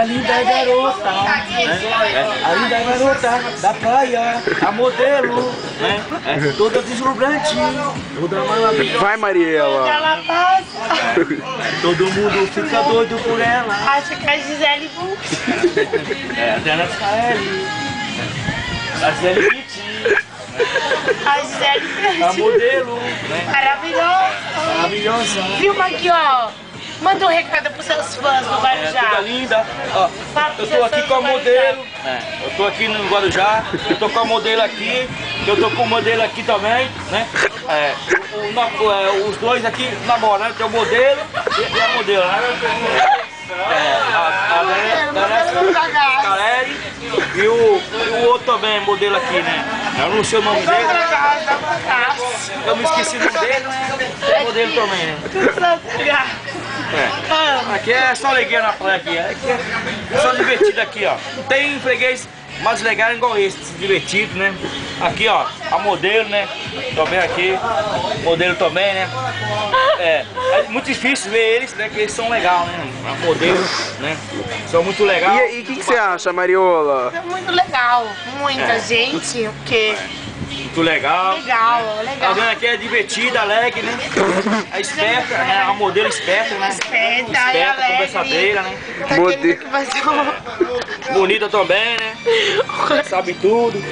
a linda garota, a linda garota da praia, a modelo, né? Toda deslumbrante, toda maravilhosa. Vai, Mariela. Ela passa. Todo mundo fica doido por ela. Acha que é a Gisele Bündchen. A Diana Scaeli, a Gisele Bündchen, A Gisele a Bündchen. modelo, né? Maravilhosa. Maravilhosa. Filma aqui, ó. Manda um recado pros seus fãs do Toda Guarujá. linda. Ó, eu tô aqui com a modelo. Eu tô aqui no Guarujá. Eu tô com a modelo aqui. Eu tô com o modelo aqui também, né? Os dois aqui namorando, tem o modelo e a modelo, né? A Scaeli e o outro também, modelo aqui, né? Eu não sei o nome dele. Eu me esqueci o nome dele, o modelo também, né? Aqui é só alegria na praia aqui. Aqui é só divertido aqui, ó. Não tem freguês mais legal igual esse, divertido, né? Aqui, ó, a modelo, né? Também aqui, modelo também, né? É muito difícil ver eles, né? Que eles são legais, né? A modelo, né? São muito legais. E o que você acha, Mariola? É muito legal. Muita gente, o quê? Muito legal. Legal. Tá vendo aqui? É divertida, alegre, né? É esperta, né? A modelo esperta, né? Esperta, Esperta, conversadeira, né? Tá querendo que vai ser Bonita também, né? Sabe tudo.